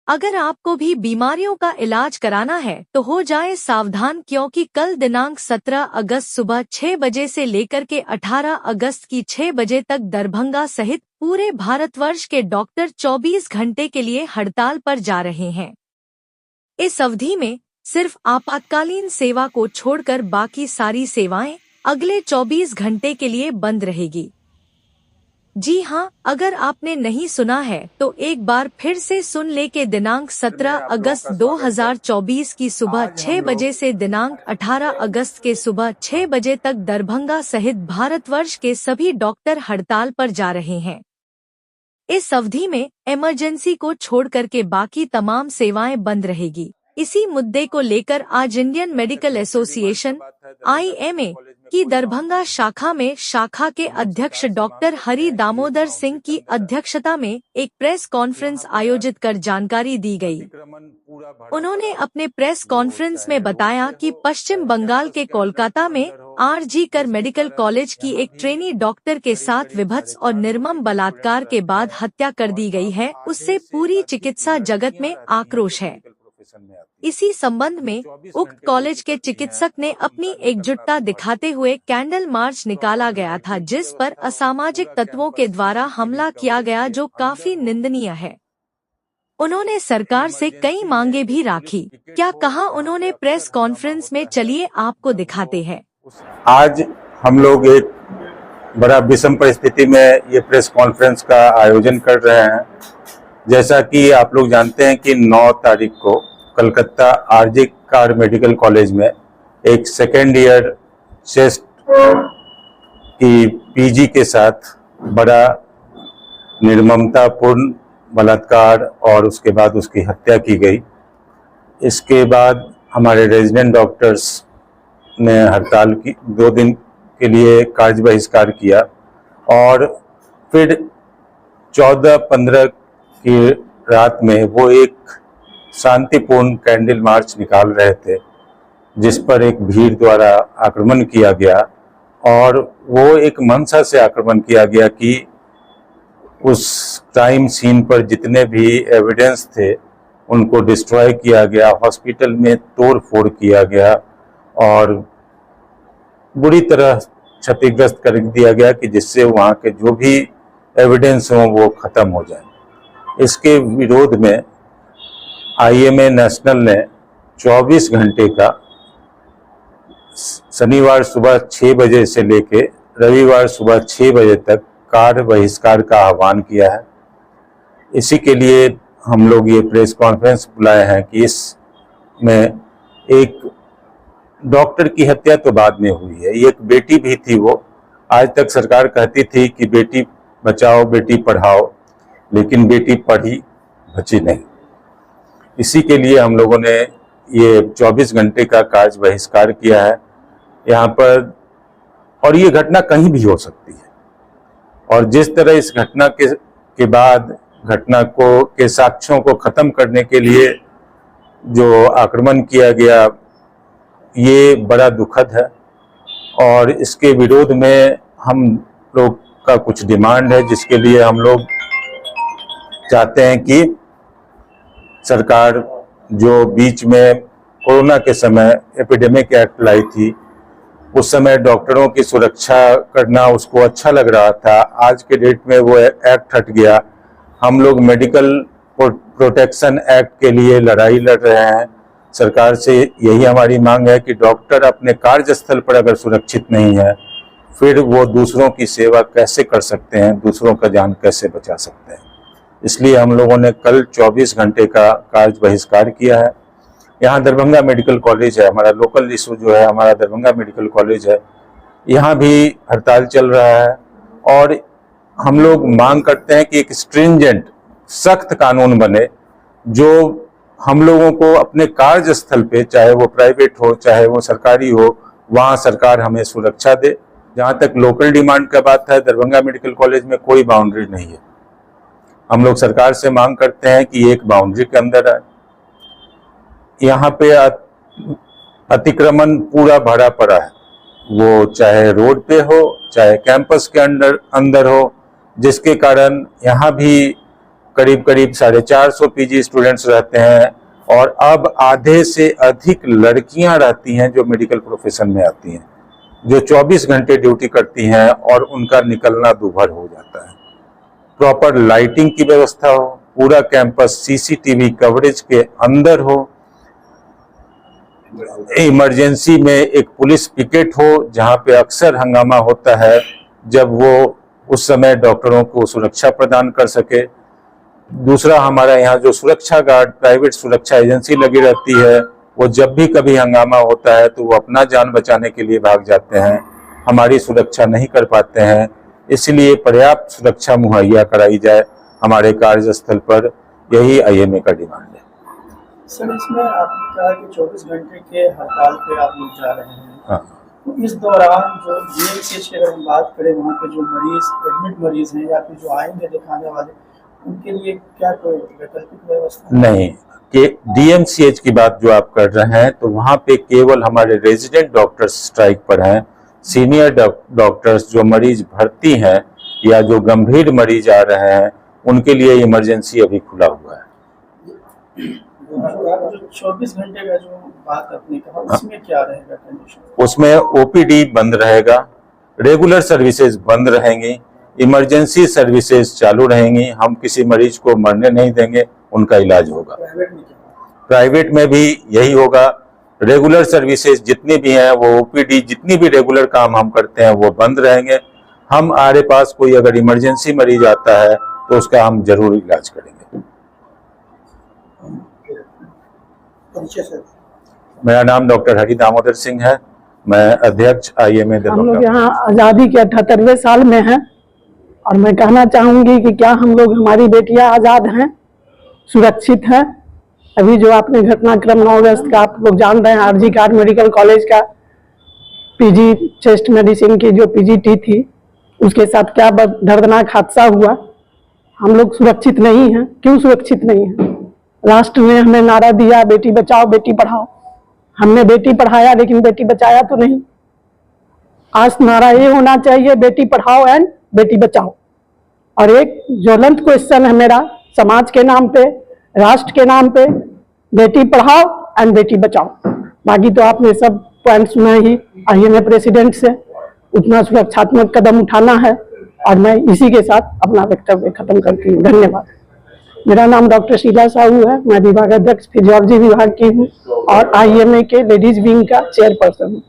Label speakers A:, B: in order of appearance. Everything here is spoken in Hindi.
A: अगर आपको भी बीमारियों का इलाज कराना है तो हो जाए सावधान, क्योंकि कल दिनांक 17 अगस्त सुबह 6 बजे से लेकर के 18 अगस्त की 6 बजे तक दरभंगा सहित पूरे भारतवर्ष के डॉक्टर 24 घंटे के लिए हड़ताल पर जा रहे हैं। इस अवधि में सिर्फ आपातकालीन सेवा को छोड़कर बाकी सारी सेवाएं अगले 24 घंटे के लिए बंद रहेगी। जी हाँ, अगर आपने नहीं सुना है तो एक बार फिर से सुन ले के दिनांक 17 अगस्त 2024 की सुबह 6 बजे से दिनांक 18 अगस्त के सुबह 6 बजे तक दरभंगा सहित भारतवर्ष के सभी डॉक्टर हड़ताल पर जा रहे हैं। इस अवधि में इमरजेंसी को छोड़कर के बाकी तमाम सेवाएं बंद रहेगी। इसी मुद्दे को लेकर आज इंडियन मेडिकल एसोसिएशन IMA की दरभंगा शाखा में शाखा के अध्यक्ष डॉक्टर हरि दामोदर सिंह की अध्यक्षता में एक प्रेस कॉन्फ्रेंस आयोजित कर जानकारी दी गई। उन्होंने अपने प्रेस कॉन्फ्रेंस में बताया कि पश्चिम बंगाल के कोलकाता में RG कर मेडिकल कॉलेज की एक ट्रेनी डॉक्टर के साथ विभत्स और निर्मम बलात्कार के बाद हत्या कर दी गई है, उससे पूरी चिकित्सा जगत में आक्रोश है। इसी संबंध में उक्त कॉलेज के चिकित्सक ने अपनी एकजुटता दिखाते हुए कैंडल मार्च निकाला गया था, जिस पर असामाजिक तत्वों के द्वारा हमला किया गया, जो काफी निंदनीय है। उन्होंने सरकार से कई मांगे भी राखी। क्या कहा उन्होंने प्रेस कॉन्फ्रेंस में, चलिए आपको दिखाते हैं।
B: आज हम लोग एक बड़ा विषम परिस्थिति में ये प्रेस कॉन्फ्रेंस का आयोजन कर रहे हैं। जैसा कि आप लोग जानते हैं कि 9 तारीख को कलकत्ता RG कर मेडिकल कॉलेज में एक सेकेंड ईयर चेस्ट की PG के साथ बड़ा निर्ममतापूर्ण बलात्कार और उसके बाद उसकी हत्या की गई। इसके बाद हमारे रेजिडेंट डॉक्टर्स ने हड़ताल की 2 दिन के लिए कार्य बहिष्कार किया और फिर 14-15 की रात में वो एक शांतिपूर्ण कैंडल मार्च निकाल रहे थे, जिस पर एक भीड़ द्वारा आक्रमण किया गया और वो एक मंशा से आक्रमण किया गया कि उस क्राइम सीन पर जितने भी एविडेंस थे उनको डिस्ट्रॉय किया गया, हॉस्पिटल में तोड़ फोड़ किया गया और बुरी तरह क्षतिग्रस्त कर दिया गया कि जिससे वहाँ के जो भी एविडेंस हों वो खत्म हो जाए। इसके विरोध में IMA नेशनल ने 24 घंटे का शनिवार सुबह 6 बजे से लेके रविवार सुबह 6 बजे तक कार्य बहिष्कार का आह्वान किया है। इसी के लिए हम लोग ये प्रेस कॉन्फ्रेंस बुलाए हैं कि इसमें एक डॉक्टर की हत्या तो बाद में हुई है, एक बेटी भी थी। वो आज तक सरकार कहती थी कि बेटी बचाओ बेटी पढ़ाओ, लेकिन बेटी पढ़ी बची नहीं। इसी के लिए हम लोगों ने ये 24 घंटे का कार्य बहिष्कार किया है यहाँ पर। और ये घटना कहीं भी हो सकती है और जिस तरह इस घटना के बाद घटना के साक्ष्यों को खत्म करने के लिए जो आक्रमण किया गया, ये बड़ा दुखद है और इसके विरोध में हम लोग का कुछ डिमांड है, जिसके लिए हम लोग चाहते हैं कि सरकार जो बीच में कोरोना के समय एपिडेमिक एक्ट लाई थी, उस समय डॉक्टरों की सुरक्षा करना उसको अच्छा लग रहा था। आज के डेट में वो एक्ट हट गया। हम लोग मेडिकल प्रोटेक्शन एक्ट के लिए लड़ाई लड़ रहे हैं। सरकार से यही हमारी मांग है कि डॉक्टर अपने कार्यस्थल पर अगर सुरक्षित नहीं है, फिर वो दूसरों की सेवा कैसे कर सकते हैं, दूसरों का जान कैसे बचा सकते हैं। इसलिए हम लोगों ने कल 24 घंटे का कार्य बहिष्कार किया है। यहाँ दरभंगा मेडिकल कॉलेज है, हमारा लोकल इशू जो है हमारा दरभंगा मेडिकल कॉलेज है, यहाँ भी हड़ताल चल रहा है और हम लोग मांग करते हैं कि एक स्ट्रिंजेंट सख्त कानून बने जो हम लोगों को अपने कार्यस्थल पे, चाहे वो प्राइवेट हो चाहे वो सरकारी हो, वहाँ सरकार हमें सुरक्षा दे। जहाँ तक लोकल डिमांड का बात है, दरभंगा मेडिकल कॉलेज में कोई बाउंड्री नहीं है। हम लोग सरकार से मांग करते हैं कि एक बाउंड्री के अंदर आए। यहाँ पे अतिक्रमण पूरा भरा पड़ा है, वो चाहे रोड पे हो चाहे कैंपस के अंदर हो, जिसके कारण यहाँ भी करीब करीब 450 पीजी स्टूडेंट्स रहते हैं, और अब आधे से अधिक लड़कियां रहती हैं जो मेडिकल प्रोफेशन में आती हैं, जो 24 घंटे ड्यूटी करती हैं और उनका निकलना दूभर हो जाता है। प्रॉपर लाइटिंग की व्यवस्था हो, पूरा कैंपस सीसीटीवी कवरेज के अंदर हो, इमरजेंसी में एक पुलिस पिकेट हो जहां पे अक्सर हंगामा होता है, जब वो उस समय डॉक्टरों को सुरक्षा प्रदान कर सके। दूसरा, हमारा यहाँ जो सुरक्षा गार्ड प्राइवेट सुरक्षा एजेंसी लगी रहती है, वो जब भी कभी हंगामा होता है तो वो अपना जान बचाने के लिए भाग जाते हैं, हमारी सुरक्षा नहीं कर पाते हैं। इसलिए पर्याप्त सुरक्षा मुहैया कराई जाए हमारे कार्यस्थल पर, यही आईएमए का डिमांड है।
C: सर, इसमें आपने कहा कि 24 घंटे के हड़ताल पे आप लोग जा रहे हैं।
B: हाँ।
C: तो इस दौरान जो डीएमसीएच की अगर हम बात करें, वहाँ पे जो मरीज एडमिट मरीज हैं या फिर जो आएंगे दिखाने वाले, उनके लिए क्या कोई वैकल्पिक व्यवस्था
B: नहीं? कि डीएमसीएच की बात जो आप कर रहे हैं, तो वहाँ पे केवल हमारे रेजिडेंट डॉक्टर्स स्ट्राइक पर हैं। सीनियर डॉक्टर्स जो मरीज भर्ती हैं या जो गंभीर मरीज आ रहे हैं, उनके लिए इमरजेंसी अभी खुला हुआ है।
C: जो 24 घंटे का जो बात आपने कहा, उसमें क्या रहेगा कंडीशन?
B: उसमें ओपीडी बंद रहेगा, रेगुलर सर्विसेज बंद रहेंगी, इमरजेंसी सर्विसेज चालू रहेंगी। हम किसी मरीज को मरने नहीं देंगे, उनका इलाज होगा। प्राइवेट में भी यही होगा। रेगुलर सर्विसेज जितनी भी हैं, वो ओपीडी जितनी भी रेगुलर काम हम करते हैं वो बंद रहेंगे। हमारे पास कोई अगर इमरजेंसी मरीज आता है तो उसका हम जरूर इलाज करेंगे। मेरा नाम डॉक्टर हरि दामोदर सिंह है, मैं अध्यक्ष आईएमए।
D: हम लोग यहाँ आज़ादी के 78वें साल में हैं, और मैं कहना चाहूँगी कि क्या हम लोग, हमारी बेटियाँ आज़ाद हैं, सुरक्षित हैं? अभी जो आपने घटनाक्रम 9 अगस्त का आप लोग जान रहे हैं, आरजी कार्ड मेडिकल कॉलेज का पीजी चेस्ट मेडिसिन की जो पीजीटी थी, उसके साथ क्या दर्दनाक हादसा हुआ। हम लोग सुरक्षित नहीं हैं। क्यों सुरक्षित नहीं हैं? राष्ट्र ने हमें नारा दिया, बेटी बचाओ बेटी पढ़ाओ। हमने बेटी पढ़ाया लेकिन बेटी बचाया तो नहीं। आज नारा ये होना चाहिए, बेटी पढ़ाओ एंड बेटी बचाओ। और एक ज्वलंत क्वेश्चन है मेरा, समाज के नाम पे, राष्ट्र के नाम पे, बेटी पढ़ाओ एंड बेटी बचाओ। बाकी तो आपने सब पॉइंट सुना ही आईएमए प्रेसिडेंट से। उतना सुरक्षात्मक कदम उठाना है, और मैं इसी के साथ अपना वक्तव्य खत्म करती हूँ। धन्यवाद। मेरा नाम डॉक्टर शीला साहू है, मैं विभाग अध्यक्ष फिजियोलॉजी विभाग की हूँ और आईएमए के लेडीज विंग का चेयरपर्सन हूँ।